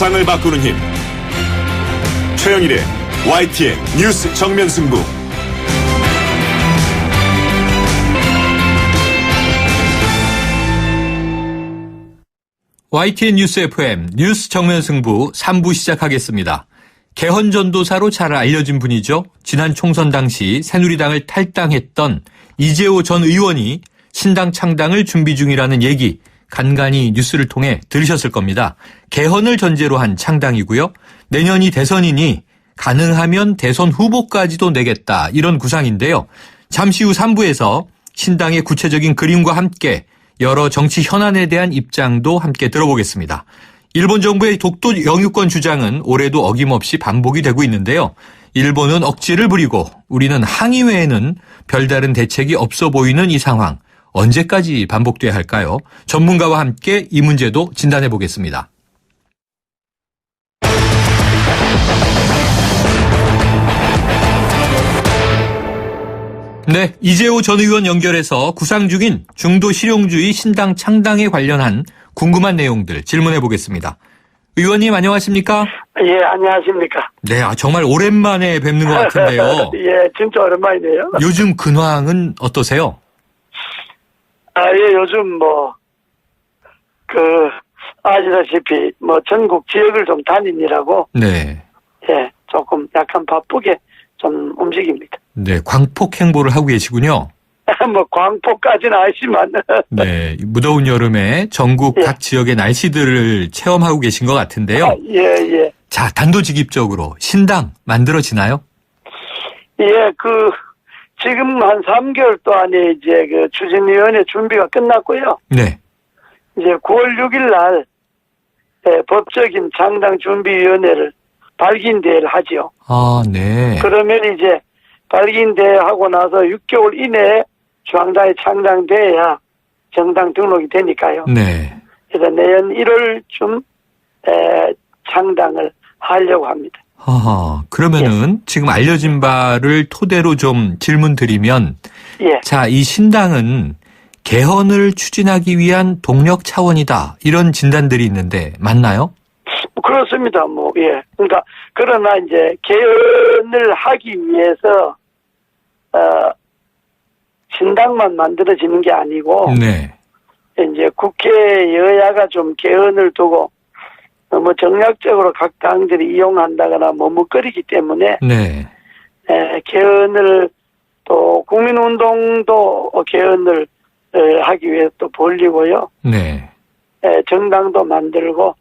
세상을 바꾸는 힘. 최영일의 YTN 뉴스 정면 승부. YTN 뉴스 FM 뉴스 정면 승부 3부 시작하겠습니다. 개헌 전도사로 잘 알려진 분이죠. 지난 총선 당시 새누리당을 탈당했던 이재호 전 의원이 신당 창당을 준비 중이라는 얘기 간간히 뉴스를 통해 들으셨을 겁니다. 개헌을 전제로 한 창당이고요. 내년이 대선이니 가능하면 대선 후보까지도 내겠다 이런 구상인데요. 잠시 후 3부에서 신당의 구체적인 그림과 함께 여러 정치 현안에 대한 입장도 함께 들어보겠습니다. 일본 정부의 독도 영유권 주장은 올해도 어김없이 반복이 되고 있는데요. 일본은 억지를 부리고 우리는 항의 외에는 별다른 대책이 없어 보이는 이 상황. 언제까지 반복돼야 할까요? 전문가와 함께 이 문제도 진단해 보겠습니다. 네, 이재호 전 의원 연결해서 구상 중인 중도 실용주의 신당 창당에 관련한 궁금한 내용들 질문해 보겠습니다. 의원님 안녕하십니까? 예, 안녕하십니까? 네, 정말 오랜만에 뵙는 것 같은데요. 예, 진짜 오랜만이네요. 요즘 근황은 어떠세요? 예, 요즘 아시다시피 전국 지역을 좀 다니느라고. 네. 예, 조금 약간 바쁘게 좀 움직입니다. 네, 광폭 행보를 하고 계시군요. 광폭까지는 아니지만. 네, 무더운 여름에 전국 각 지역의 날씨들을 체험하고 계신 것 같은데요. 예. 자, 단도직입적으로 신당 만들어지나요? 예, 지금 한 3개월 동안에 이제 추진위원회 준비가 끝났고요. 네. 이제 9월 6일 날 법적인 창당 준비위원회를 발기인대회를 하지요. 아, 네. 그러면 이제 발기인대회 하고 나서 6개월 이내에 중앙당이 창당돼야 정당 등록이 되니까요. 네. 그래서 내년 1월쯤 창당을 하려고 합니다. 그러면은 지금 알려진 바를 토대로 좀 질문 드리면, 예. 자, 이 신당은 개헌을 추진하기 위한 동력 차원이다. 이런 진단들이 있는데 맞나요? 그렇습니다. 예. 그러니까 그러나 이제 개헌을 하기 위해서 신당만 만들어지는 게 아니고, 네. 이제 국회 여야가 좀 개헌을 두고 정략적으로 각 당들이 이용한다거나 머뭇거리기 때문에, 네. 개헌을 또 국민운동도 개헌을 하기 위해서 또 벌리고요. 네. 정당도 만들고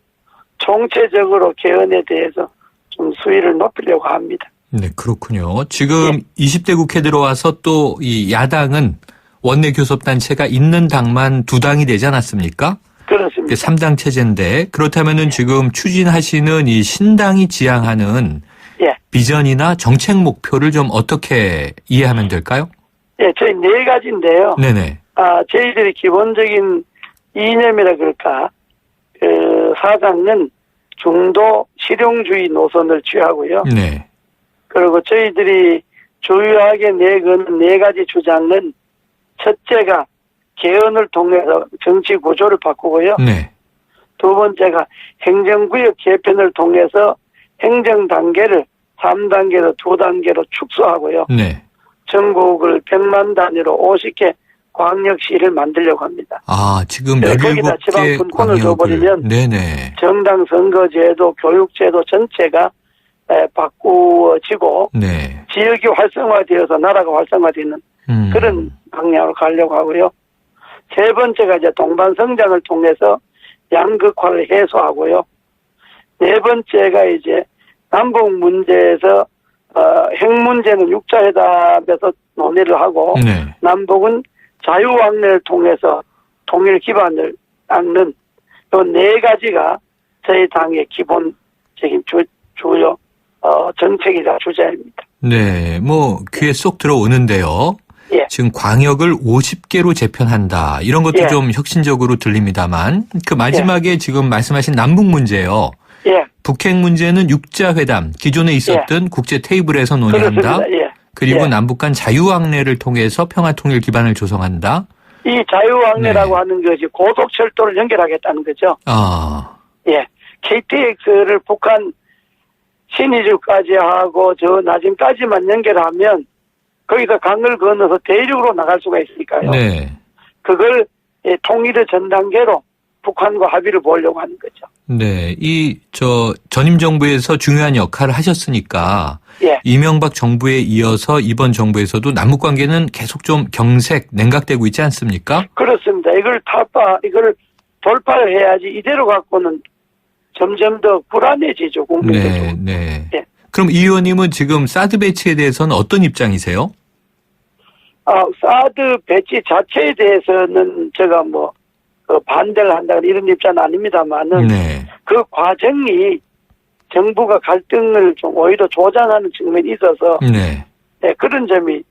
총체적으로 개헌에 대해서 좀 수위를 높이려고 합니다. 네, 그렇군요. 지금 20대 국회 들어와서 또 이 야당은 원내 교섭단체가 있는 당만 2당이 되지 않았습니까? 그렇습니다. 3당 체제인데 그렇다면은 지금 추진하시는 이 신당이 지향하는 비전이나 정책 목표를 좀 어떻게 이해하면 될까요? 예, 저희 4가지인데요. 네네. 저희들이 기본적인 이념이라 그럴까, 사상은 중도 실용주의 노선을 취하고요. 네. 그리고 저희들이 주요하게 내거는 4가지 주장은 첫째가 개헌을 통해서 정치 구조를 바꾸고요. 네. 두 번째가 행정구역 개편을 통해서 행정 단계를 3단계로 2단계로 축소하고요. 네. 전국을 100만 단위로 50개 광역시를 만들려고 합니다. 지금 거기다 지방 17개 분권을 줘버리면 네네. 정당 선거제도, 교육제도 전체가 바꾸어지고 네. 지역이 활성화되어서 나라가 활성화되는 그런 방향으로 가려고 하고요. 세 번째가 이제 동반 성장을 통해서 양극화를 해소하고요. 네 번째가 이제 남북 문제에서 핵 문제는 6차 회담에서 논의를 하고 남북은 자유왕래를 통해서 통일 기반을 닦는 이 4가지가 저희 당의 기본적인 주요 정책이자 주제입니다. 네, 귀에 쏙 들어오는데요. 예. 지금 광역을 50개로 재편한다. 이런 것도 좀 혁신적으로 들립니다만 그 마지막에 지금 말씀하신 남북 문제요. 예. 북핵 문제는 6자 회담, 기존에 있었던 국제 테이블에서 논의한다. 그렇습니다. 그리고 남북 간 자유왕래를 통해서 평화통일 기반을 조성한다. 이 자유왕래라고 하는 것이 고속철도를 연결하겠다는 거죠. 아. 예. KTX를 북한 신의주까지 하고 저 나진까지만 연결하면 거기서 강을 건너서 대륙으로 나갈 수가 있으니까요. 네. 그걸 통일의 전 단계로 북한과 합의를 보려고 하는 거죠. 네. 전임 정부에서 중요한 역할을 하셨으니까 예. 이명박 정부에 이어서 이번 정부에서도 남북 관계는 계속 좀 냉각되고 있지 않습니까? 그렇습니다. 이걸 돌파를 해야지 이대로 갖고는 점점 더 불안해지죠, 국민들도. 네, 네. 예. 그럼 이 의원님은 지금 사드 배치에 대해서는 어떤 입장이세요? 사드 배치 자체에 대해서는 제가 반대를 한다 이런 입장은 아닙니다만은 네. 그 과정이 정부가 갈등을 좀 오히려 조장하는 측면이 있어서 네. 네, 그런 점이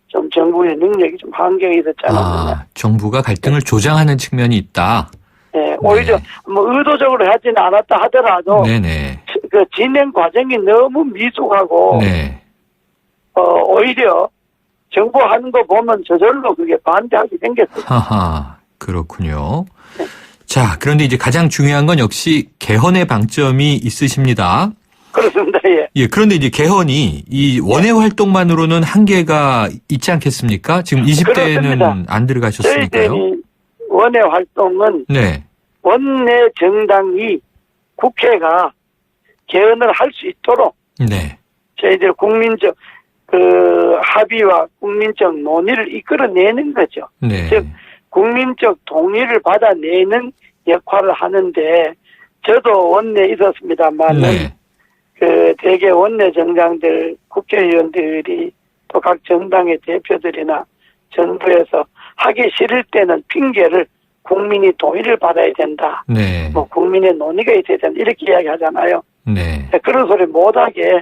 좀 정부의 능력이 좀 한계가 있었지 않았느냐. 정부가 갈등을 조장하는 측면이 있다. 네, 오히려 의도적으로 하지는 않았다 하더라도 네네. 그 진행 과정이 너무 미숙하고 네. 오히려 정부 하는 거 보면 저절로 그게 반대하게 생겼어요. 하하, 그렇군요. 자, 그런데 이제 가장 중요한 건 역시 개헌의 방점이 있으십니다. 그렇습니다. 예. 예, 그런데 이제 개헌이 이 원외 활동만으로는 한계가 있지 않겠습니까? 지금 20대는 그렇습니다. 안 들어가셨으니까요. 저희들이 원외 활동은 네. 원내 정당이 국회가 개헌을 할 수 있도록 네. 저희들 국민적 합의와 국민적 논의를 이끌어내는 거죠. 네. 즉 국민적 동의를 받아내는 역할을 하는데 저도 원내에 있었습니다만 네. 대개 원내 정당들 국회의원들이 또 각 정당의 대표들이나 정부에서 하기 싫을 때는 핑계를 국민이 동의를 받아야 된다. 네. 국민의 논의가 있어야 된다. 이렇게 이야기하잖아요. 네. 그런 소리 못하게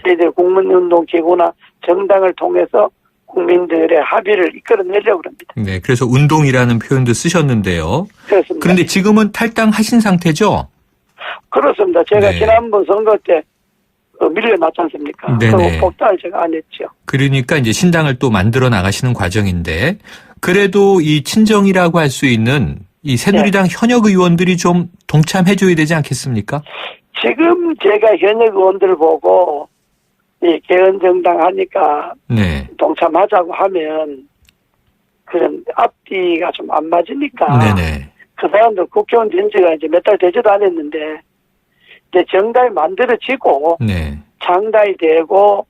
저희들 국민운동기구나 정당을 통해서 국민들의 합의를 이끌어내려고 합니다. 네. 그래서 운동이라는 표현도 쓰셨는데요. 그렇습니다. 그런데 지금은 탈당하신 상태죠? 그렇습니다. 제가 네. 지난번 선거 때 밀려났지 않습니까? 네네. 그 복당을 제가 안 했죠. 그러니까 이제 신당을 또 만들어 나가시는 과정인데 그래도 이 친정이라고 할 수 있는 이 새누리당 현역 의원들이 좀 동참해줘야 되지 않겠습니까? 지금 제가 현역 의원들 보고 이 개헌정당 하니까 네. 동참하자고 하면 그런 앞뒤가 좀 안 맞으니까 네네. 그 사람들 국회의원 된 지가 이제 몇 달 되지도 않았는데 이제 정당이 만들어지고 네. 창당이 되고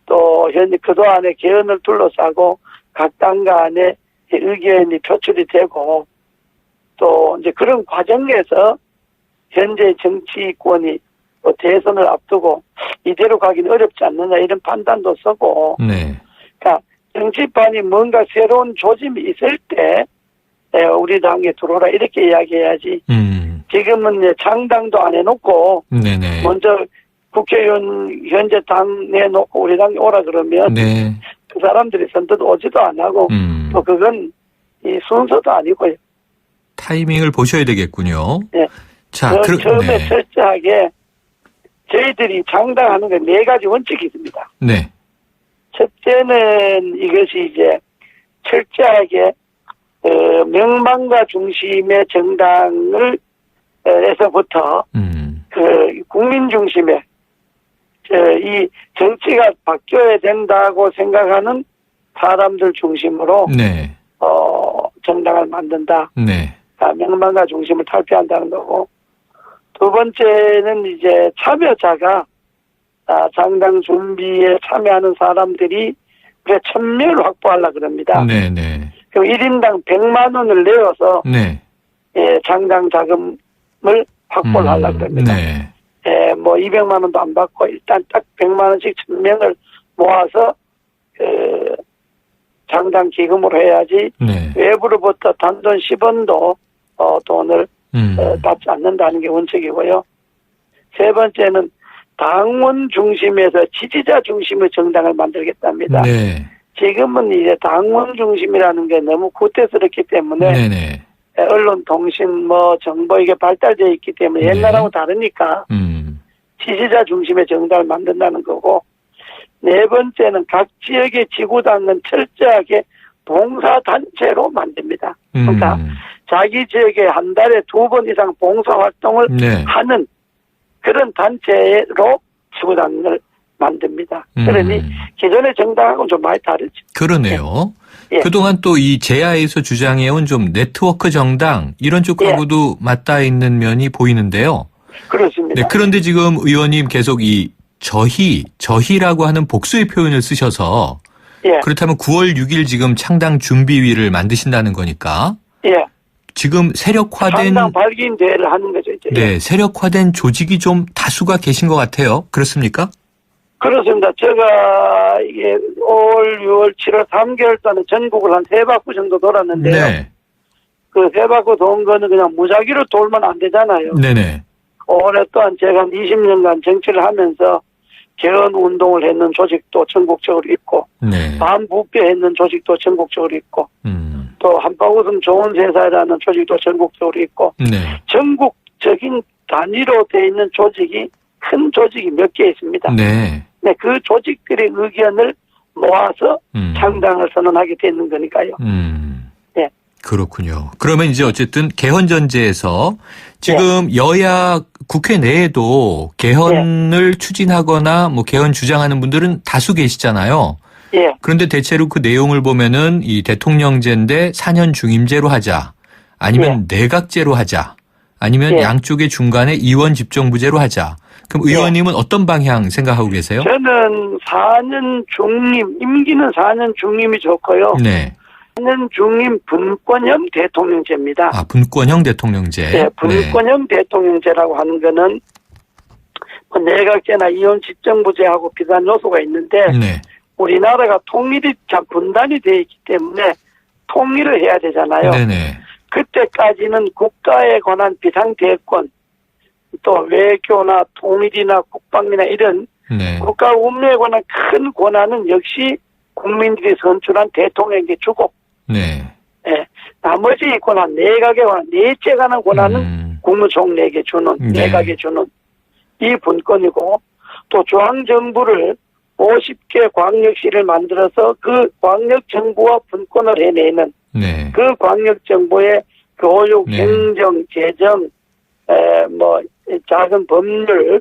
또 현재 그동안에 개헌을 둘러싸고 각 당 간에 의견이 표출이 되고 또 이제 그런 과정에서 현재 정치권이 대선을 앞두고 이대로 가기는 어렵지 않느냐 이런 판단도 서고 네. 그러니까 정치판이 뭔가 새로운 조짐이 있을 때 우리 당에 들어오라 이렇게 이야기해야지 지금은 이제 창당도 안 해놓고 네네. 먼저 국회의원 현재 당 내놓고 우리 당에 오라 그러면 네. 그 사람들이 선뜻 오지도 안 하고 또 그건 이 순서도 아니고요. 타이밍을 보셔야 되겠군요. 네. 자, 처음에 네. 철저하게 저희들이 창당하는 게 4가지 원칙이 있습니다. 네. 첫째는 이것이 이제 철저하게 명망과 중심의 정당을 에서부터 그 국민 중심의 이 정치가 바뀌어야 된다고 생각하는 사람들 중심으로 네. 정당을 만든다. 네. 명망과 중심을 탈피한다는 거고 두 번째는 이제 참여자가 정당 준비에 참여하는 사람들이 그래 참여를 확보하려고 그럽니다. 네네. 그럼 1인당 100만 원을 내어서 네. 정당 자금을 확보를 하려고 그럽니다. 네. 200만 원도 안 받고 일단 딱 100만 원씩 1000명을 모아서 장당 기금으로 해야지 네. 외부로부터 단돈 10원도 돈을 받지 않는다는 게 원칙이고요. 세 번째는 당원 중심에서 지지자 중심의 정당을 만들겠답니다. 네. 지금은 이제 당원 중심이라는 게 너무 구태스럽기 때문에 네네. 언론, 통신, 정보 이게 발달되어 있기 때문에 네. 옛날하고 다르니까 지지자 중심의 정당을 만든다는 거고 네 번째는 각 지역의 지구당은 철저하게 봉사단체로 만듭니다. 그러니까 자기 지역에 한 달에 2번 이상 봉사활동을 네. 하는 그런 단체로 지구당을 만듭니다. 그러니 기존의 정당하고는 좀 많이 다르죠. 그러네요. 예. 그동안 또 이 제야에서 주장해온 좀 네트워크 정당 이런 쪽하고도 맞닿아 있는 면이 보이는데요. 그렇습니다. 네, 그런데 지금 의원님 계속 이 저희라고 하는 복수의 표현을 쓰셔서 예. 그렇다면 9월 6일 지금 창당 준비위를 만드신다는 거니까 예. 지금 세력화된 창당 발기인 대회를 하는 거죠. 이제. 네, 세력화된 조직이 좀 다수가 계신 것 같아요. 그렇습니까? 그렇습니다. 제가 이게 5월, 6월, 7월 3개월 동안 전국을 한 3바퀴 정도 돌았는데요. 네. 그 3바퀴 도는 거는 그냥 무작위로 돌면 안 되잖아요. 네네. 오랫동안 제가 한 20년간 정치를 하면서 개헌 운동을 했는 조직도 전국적으로 있고, 네. 반부패했는 조직도 전국적으로 있고, 또 한바웃음 좋은 세상이라는 조직도 전국적으로 있고, 네. 전국적인 단위로 돼 있는 조직이 큰 조직이 몇 개 있습니다. 네. 네, 그 조직들의 의견을 모아서 창당을 선언하게 되는 거니까요. 네. 그렇군요. 그러면 이제 어쨌든 개헌 전제에서 지금 여야 국회 내에도 개헌을 추진하거나 뭐 개헌 주장하는 분들은 다수 계시잖아요. 예. 그런데 대체로 그 내용을 보면은 이 대통령제인데 4년 중임제로 하자, 아니면 내각제로 하자, 아니면 양쪽의 중간에 이원 집정부제로 하자. 그럼 의원님은 어떤 방향 생각하고 계세요? 저는 4년 중임, 임기는 4년 중임이 좋고요. 네. 4년 중임 분권형 대통령제입니다. 아, 분권형 대통령제. 네, 분권형 대통령제라고 하는 거는 뭐 내각제나 이원 집정부제하고 비슷한 요소가 있는데 네. 우리나라가 통일이 참 분단이 되어 있기 때문에 통일을 해야 되잖아요. 네네. 그때까지는 국가에 관한 비상대권 또 외교나 통일이나 국방이나 이런 네. 국가 운명에 관한 큰 권한은 역시 국민들이 선출한 대통령에게 주고 네. 예, 나머지 권한 내각에 관한 내재에 관한 권한은 국무총리에게 주는 내각에 주는 이 분권이고 또 중앙정부를 50개 광역시를 만들어서 그 광역정부와 분권을 해내는 네. 그 광역정부의 교육, 행정, 재정, 뭐 작은 법률,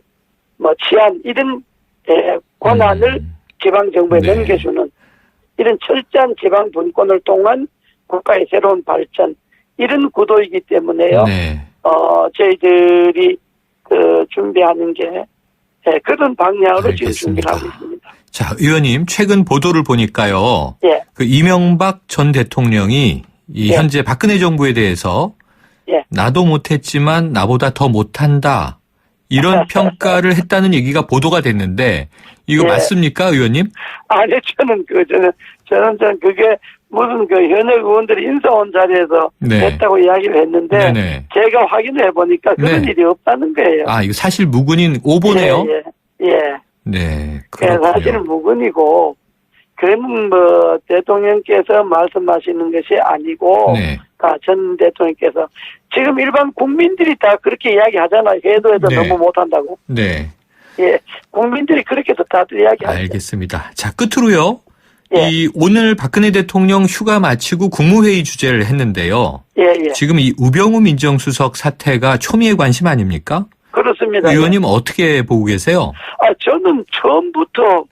뭐 치안 이런 권한을 지방정부에 넘겨주는 이런 철저한 지방 분권을 통한 국가의 새로운 발전 이런 구도이기 때문에요. 네. 저희들이 그 준비하는 게 그런 방향으로 알겠습니다. 지금 준비를 하고 있습니다. 자, 의원님 최근 보도를 보니까요. 예. 그 이명박 전 대통령이 이 현재 박근혜 정부에 대해서 나도 못했지만 나보다 더 못한다. 이런 평가를 했다는 얘기가 보도가 됐는데 이거 맞습니까, 의원님? 아니 저는 그게 무슨 그 현역 의원들이 인사원 자리에서 했다고 이야기를 했는데 제가 확인해 보니까 그런 일이 없다는 거예요. 아, 이거 사실 무근인 오보네요. 예. 네, 그렇군요. 사실은 무근이고 그는 뭐 대통령께서 말씀하시는 것이 아니고 전 대통령께서 지금 일반 국민들이 다 그렇게 이야기하잖아요. 해도 너무 못한다고. 네. 예, 국민들이 그렇게 해서 다들 이야기하죠. 알겠습니다. 자, 끝으로요. 이 오늘 박근혜 대통령 휴가 마치고 국무회의 주재를 했는데요. 지금 이 우병우 민정수석 사태가 초미의 관심 아닙니까? 그렇습니다. 의원님 어떻게 보고 계세요? 저는 처음부터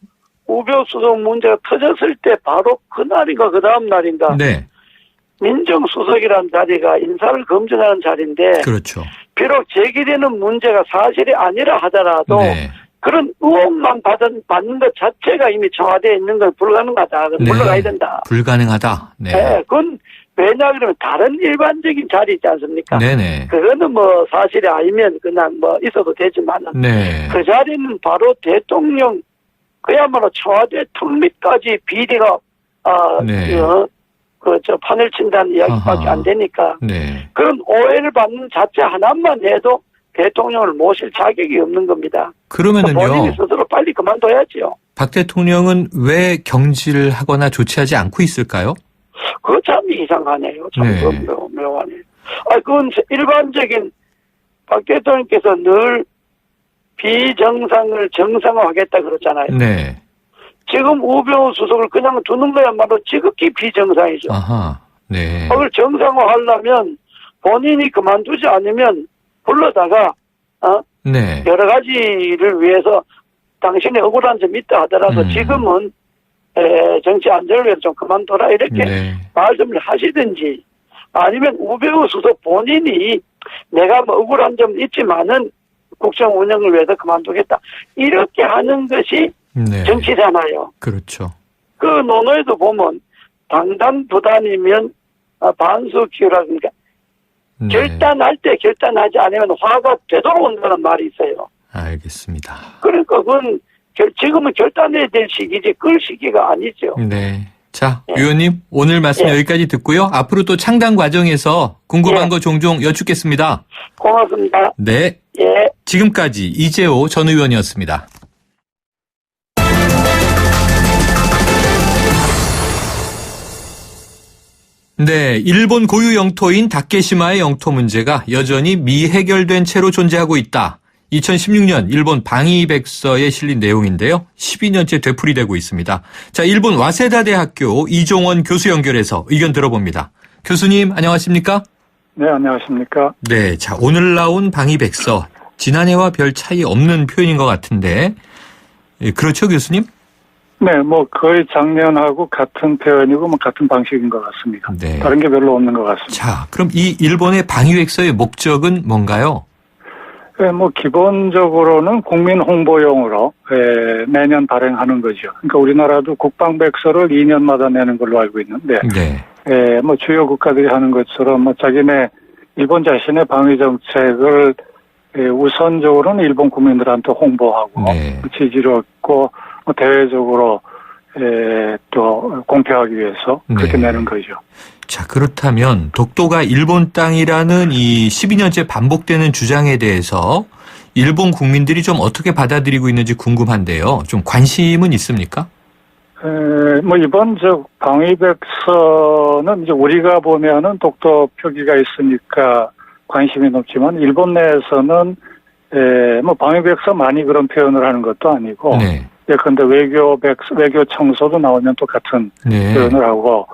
우병우 수석 문제가 터졌을 때 바로 그날인가 그 다음 날인가 민정수석이라는 자리가 인사를 검증하는 자리인데 그렇죠. 비록 제기되는 문제가 사실이 아니라 하더라도 그런 의혹만 받는 것 자체가 이미 청와대에 있는 건 불가능하다. 물러가야 된다. 불가능하다. 그건 왜냐 그러면 다른 일반적인 자리 있지 않습니까? 그거는 뭐 사실이 아니면 그냥 뭐 있어도 되지만 그 자리는 바로 대통령 그야말로 청와대 턱 밑까지 비리가 판을 친다는 이야기밖에 안 되니까 그런 오해를 받는 자체 하나만 해도 대통령을 모실 자격이 없는 겁니다. 그러면은요. 본인이 스스로 빨리 그만둬야죠. 박 대통령은 왜 경질을 하거나 조치하지 않고 있을까요? 그거 참 이상하네요. 참 묘하네요. 그건 일반적인 박 대통령께서 늘 비정상을 정상화하겠다 그러잖아요. 지금 우병우 수석을 그냥 두는 거야말로 지극히 비정상이죠. 그걸 정상화하려면 본인이 그만두지 않으면 불러다가 네. 여러 가지를 위해서 당신의 억울한 점이 있다 하더라도 지금은 정치 안전을 위해서 좀 그만둬라 이렇게 네. 말씀을 하시든지 아니면 우병우 수석 본인이 내가 뭐 억울한 점 있지만은 국정 운영을 위해서 그만두겠다 이렇게 하는 것이 네. 정치잖아요. 그렇죠. 그 논어에도 보면 당단 부단이면 반수 기울라니까 네. 결단할 때 결단하지 않으면 화가 되돌아온다는 말이 있어요. 알겠습니다. 그러니까 그건 지금은 결단해야 될 시기지 그럴 시기가 아니죠. 네. 자, 예. 의원님 오늘 말씀 예. 여기까지 듣고요. 앞으로 또 창당 과정에서 궁금한 예. 거 종종 여쭙겠습니다. 고맙습니다. 네. 예. 지금까지 이재호 전 의원이었습니다. 네, 일본 고유 영토인 다케시마의 영토 문제가 여전히 미해결된 채로 존재하고 있다. 2016년 일본 방위백서에 실린 내용인데요. 12년째 되풀이되고 있습니다. 자, 일본 와세다 대학교 이종원 교수 연결해서 의견 들어봅니다. 교수님 안녕하십니까? 네, 안녕하십니까? 네, 자, 오늘 나온 방위백서 지난해와 별 차이 없는 표현인 것 같은데 그렇죠, 교수님? 네, 뭐 거의 작년하고 같은 표현이고 뭐 같은 방식인 것 같습니다. 네. 다른 게 별로 없는 것 같습니다. 자, 그럼 이 일본의 방위백서의 목적은 뭔가요? 네, 뭐 기본적으로는 국민 홍보용으로 매년 발행하는 거죠. 그러니까 우리나라도 국방백서를 2년마다 내는 걸로 알고 있는데, 네. 뭐 주요 국가들이 하는 것처럼 뭐 자기네 일본 자신의 방위 정책을 우선적으로는 일본 국민들한테 홍보하고 네. 지지를 얻고 뭐 대외적으로 또 공표하기 위해서 그렇게 네. 내는 거죠. 자, 그렇다면 독도가 일본 땅이라는 이 12년째 반복되는 주장에 대해서 일본 국민들이 좀 어떻게 받아들이고 있는지 궁금한데요. 좀 관심은 있습니까? 뭐 이번 방위백서는 이제 우리가 보면은 독도 표기가 있으니까 관심이 높지만 일본 내에서는 뭐 방위백서 많이 그런 표현을 하는 것도 아니고 네. 예컨대 외교 청소도 나오면 또 같은 네. 표현을 하고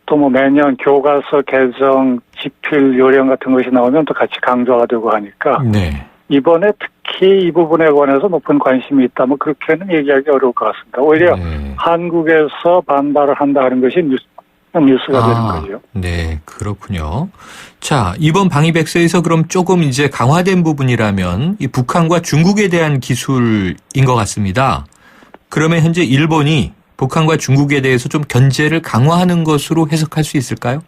또 뭐 매년 교과서 개정, 집필 요령 같은 것이 나오면 또 같이 강조가 되고 하니까 네. 이번에 특히 이 부분에 관해서 높은 관심이 있다. 뭐 그렇게는 얘기하기 어려울 것 같습니다. 오히려 네. 한국에서 반발을 한다 하는 것이 뉴스가 되는 거죠. 네, 그렇군요. 자, 이번 방위백서에서 그럼 조금 이제 강화된 부분이라면 이 북한과 중국에 대한 기술인 것 같습니다. 그러면 현재 일본이 북한과 중국에 대해서 좀 견제를 강화하는 것으로 해석할 수 있을까요?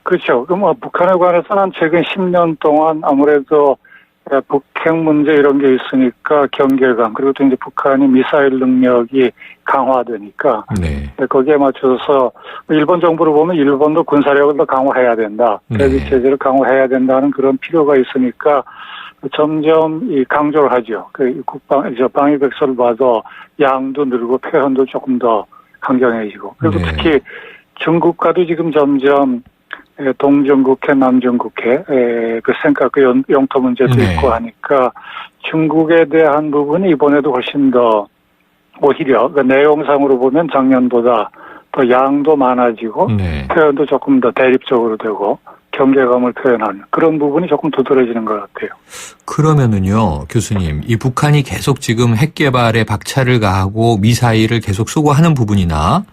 그렇죠. 그럼 뭐 북한에 관해서는 최근 10년 동안 아무래도 북핵 문제 이런 게 있으니까 경계감 그리고 또 이제 북한이 미사일 능력이 강화되니까 네. 거기에 맞춰서 일본 정부를 보면 일본도 군사력을 더 강화해야 된다. 대비 체제를 강화해야 된다는 그런 필요가 있으니까 점점 이 강조를 하죠. 그 방위백서를 봐도 양도 늘고 표현도 조금 더 강경해지고 그리고 네. 특히 중국과도 지금 점점 동중국해, 남중국해, 그 생각, 그 영토 문제도 네. 있고 하니까 중국에 대한 부분이 이번에도 훨씬 더 오히려 그 내용상으로 보면 작년보다 더 양도 많아지고 네. 표현도 조금 더 대립적으로 되고 경계감을 표현하는 그런 부분이 조금 두드러지는 것 같아요. 그러면은요, 교수님, 이 북한이 계속 지금 핵 개발에 박차를 가하고 미사일을 계속 쏘고 하는 부분이나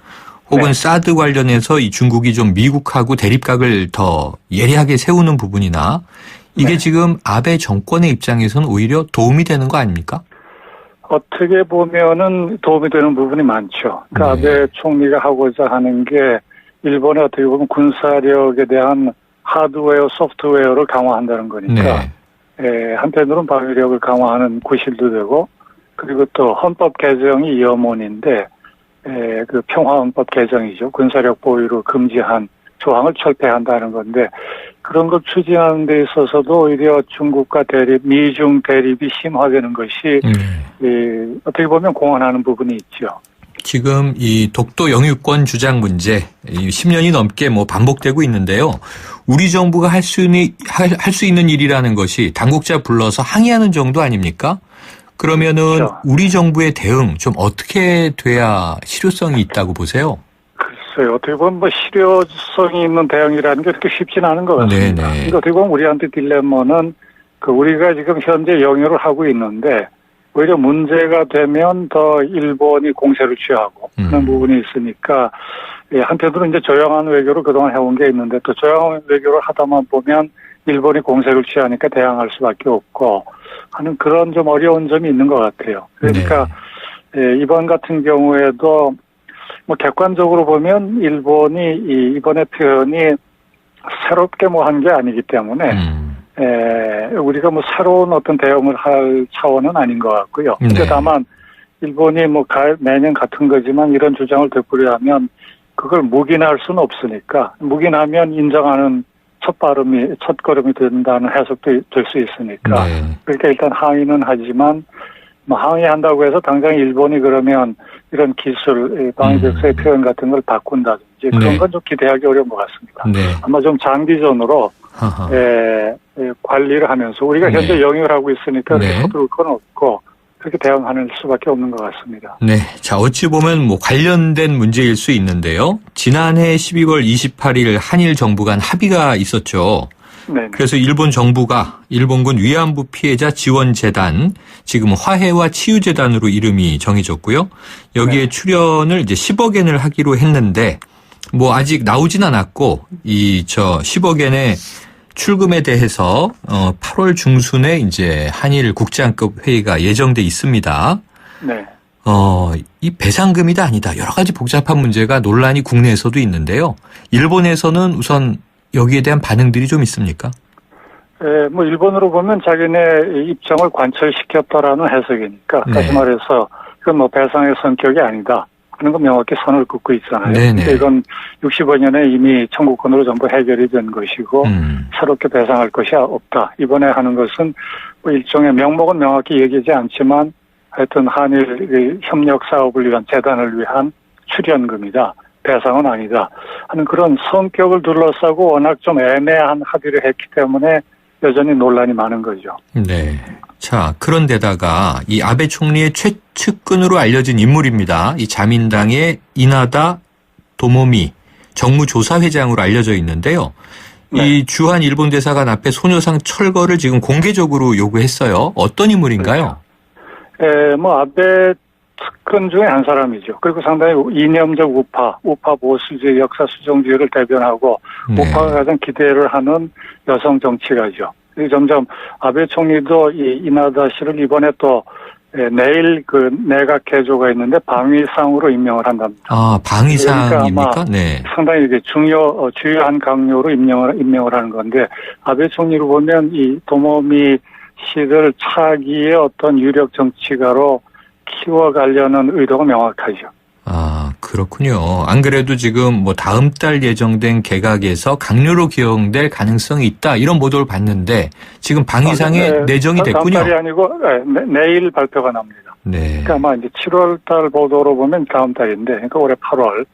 혹은 네. 사드 관련해서 이 중국이 좀 미국하고 대립각을 더 예리하게 세우는 부분이나 이게 네. 지금 아베 정권의 입장에서는 오히려 도움이 되는 거 아닙니까? 어떻게 보면은 도움이 되는 부분이 많죠. 그러니까 네. 아베 총리가 하고자 하는 게 일본의 어떻게 보면 군사력에 대한 하드웨어, 소프트웨어를 강화한다는 거니까 한편으로는 방위력을 강화하는 구실도 되고 그리고 또 헌법 개정이 염원인데 그 평화헌법 개정이죠. 군사력 보유를 금지한 조항을 철폐한다는 건데 그런 걸 추진하는 데 있어서도 오히려 중국과 미중 대립이 심화되는 것이 어떻게 보면 공헌하는 부분이 있죠. 지금 이 독도 영유권 주장 문제 10년이 넘게 뭐 반복되고 있는데요. 우리 정부가 할 수 있는 일이라는 것이 당국자 불러서 항의하는 정도 아닙니까? 그러면은 그렇죠. 우리 정부의 대응 좀 어떻게 돼야 실효성이 있다고 보세요? 글쎄요. 어떻게 보면 뭐 실효성이 있는 대응이라는 게 그렇게 쉽지는 않은 것 같습니다. 네네. 그러니까 어떻게 보면 우리한테 딜레마는 우리가 지금 현재 영유를 하고 있는데 오히려 문제가 되면 더 일본이 공세를 취하고 그런 부분이 있으니까 한편으로 이제 조용한 외교를 그동안 해온 게 있는데 또 조용한 외교를 하다만 보면 일본이 공세를 취하니까 대항할 수밖에 없고 하는 그런 좀 어려운 점이 있는 것 같아요. 그러니까 이번 같은 경우에도 뭐 객관적으로 보면 일본이 이번의 표현이 새롭게 뭐 한 게 아니기 때문에 우리가 뭐 새로운 어떤 대응을 할 차원은 아닌 것 같고요. 근데 다만 일본이 뭐 매년 같은 거지만 이런 주장을 되풀이하면 그걸 묵인할 수는 없으니까 묵인하면 인정하는 첫걸음이 된다는 해석도 될 수 있으니까 그러니까 일단 항의는 하지만 뭐 항의한다고 해서 당장 일본이 그러면 이런 기술 방위백서의 표현 같은 걸 바꾼다든지 그런 건 좀 기대하기 어려운 것 같습니다. 아마 좀 장기전으로 관리를 하면서 우리가 현재 영유를 하고 있으니까 그렇게 서두를 건 없고 그렇게 대응하는 수밖에 없는 것 같습니다. 네. 자, 어찌 보면 뭐 관련된 문제일 수 있는데요. 지난해 12월 28일 한일 정부 간 합의가 있었죠. 네. 그래서 일본 정부가 일본군 위안부 피해자 지원재단, 지금 화해와 치유재단으로 이름이 정해졌고요. 여기에 출연을 이제 10억엔을 하기로 했는데 뭐 아직 나오진 않았고 10억엔의 출금에 대해서 8월 중순에 이제 한일 국장급 회의가 예정돼 있습니다. 네. 이 배상금이다 아니다 여러 가지 복잡한 문제가 논란이 국내에서도 있는데요. 일본에서는 우선 여기에 대한 반응들이 좀 있습니까? 뭐 일본으로 보면 자기네 입장을 관철시켰다라는 해석이니까 다시 말해서 이건 뭐 배상의 성격이 아니다 하는 건 명확히 선을 긋고 있잖아요. 근데 이건 65년에 이미 청구권으로 전부 해결이 된 것이고 새롭게 배상할 것이 없다. 이번에 하는 것은 뭐 일종의 명목은 명확히 얘기하지 않지만 하여튼 한일 협력 사업을 위한 재단을 위한 출연금이다. 배상은 아니다 하는 그런 성격을 둘러싸고 워낙 좀 애매한 합의를 했기 때문에 여전히 논란이 많은 거죠. 네. 자, 그런데다가 이 아베 총리의 최측근으로 알려진 인물입니다. 이 자민당의 이나다 도모미 정무조사회장으로 알려져 있는데요. 이 주한 일본 대사관 앞에 소녀상 철거를 지금 공개적으로 요구했어요. 어떤 인물인가요? 뭐 아베 측근 중에 한 사람이죠. 그리고 상당히 이념적 우파 보수주의 역사 수정주의를 대변하고 우파가 가장 기대를 하는 여성 정치가죠. 점점 아베 총리도 이 이나다 씨를 이번에 또 내일 그 내각 개조가 있는데 방위상으로 임명을 한답니다. 아, 방위상입니까? 그러니까 네. 상당히 이게 주요한 강요로 임명을 하는 건데 아베 총리로 보면 이 도모미 씨를 차기의 어떤 유력 정치가로 키워가려는 의도가 명확하죠. 아, 그렇군요. 안 그래도 지금 뭐 다음 달 예정된 개각에서 강요로 기용될 가능성이 있다 이런 보도를 봤는데 지금 방위상에 내정이 됐군요. 다음 달이 아니고 내일 발표가 납니다. 네. 그러니까 아마 이제 7월 달 보도로 보면 다음 달인데 그러니까 올해 8월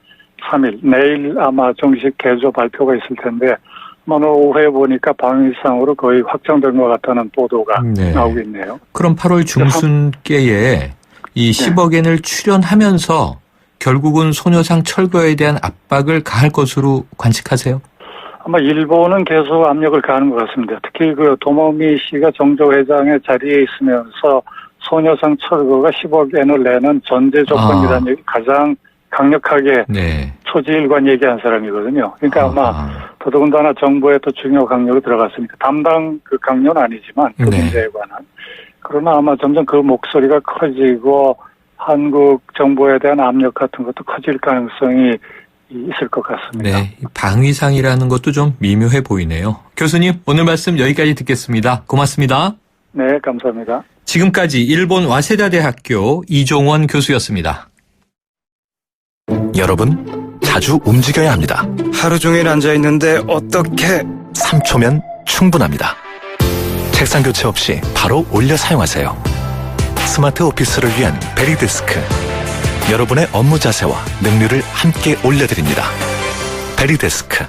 3일 내일 아마 정식 개조 발표가 있을 텐데 오늘 오후에 보니까 방위상으로 거의 확정된 것 같다는 보도가 나오고 있네요. 그럼 8월 중순께에 이 10억엔을 출연하면서 결국은 소녀상 철거에 대한 압박을 가할 것으로 관측하세요? 아마 일본은 계속 압력을 가하는 것 같습니다. 특히 그 도모미 씨가 정조회장의 자리에 있으면서 소녀상 철거가 10억엔을 내는 전제 조건이라는 얘기 가장 강력하게 초지일관 얘기한 사람이거든요. 그러니까 아마 더더군다나 정부의 또 중요 강요로 들어갔으니까 담당 그 강요는 아니지만 그 문제에 관한. 그러나 아마 점점 그 목소리가 커지고 한국 정부에 대한 압력 같은 것도 커질 가능성이 있을 것 같습니다. 네, 방위상이라는 것도 좀 미묘해 보이네요. 교수님, 오늘 말씀 여기까지 듣겠습니다. 고맙습니다. 네, 감사합니다. 지금까지 일본 와세다 대학교 이종원 교수였습니다. 여러분, 자주 움직여야 합니다. 하루 종일 앉아있는데 어떻게 3초면 충분합니다. 책상 교체 없이 바로 올려 사용하세요. 스마트 오피스를 위한 베리데스크. 여러분의 업무 자세와 능률을 함께 올려드립니다. 베리데스크.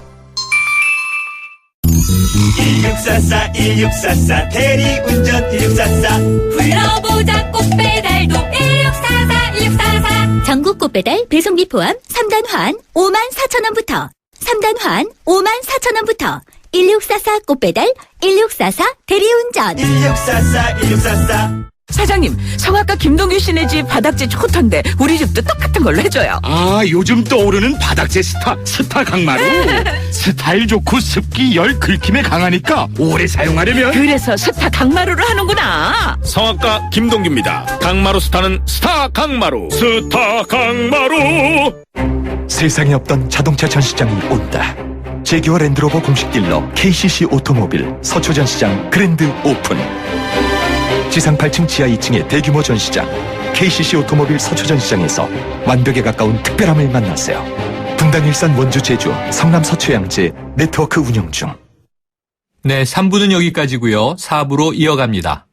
1644 대리운전 1644 불러보자 꽃배달도 1644 전국 꽃배달 배송비 포함 3단 환 54,000원부터 3단 환 54,000원부터 1644 꽃배달 1644 대리운전 1644 사장님, 성악가 김동규 씨네 집 바닥재 좋던데 우리 집도 똑같은 걸로 해줘요. 아, 요즘 떠오르는 바닥재 스타 강마루. 스타일 좋고 습기 열 긁힘에 강하니까 오래 사용하려면 그래서 스타 강마루로 하는구나. 성악가 김동규입니다. 강마루 스타는 스타 강마루. 스타 강마루. 세상에 없던 자동차 전시장이 온다. 제기와 랜드로버 공식 딜러 KCC 오토모빌 서초 전시장 그랜드 오픈. 지상 8층 지하 2층의 대규모 전시장 KCC 오토모빌 서초 전시장에서 완벽에 가까운 특별함을 만나세요. 분당, 일산, 원주, 제주, 성남, 서초, 양재 네트워크 운영 중. 네, 3부는 여기까지고요. 4부로 이어갑니다.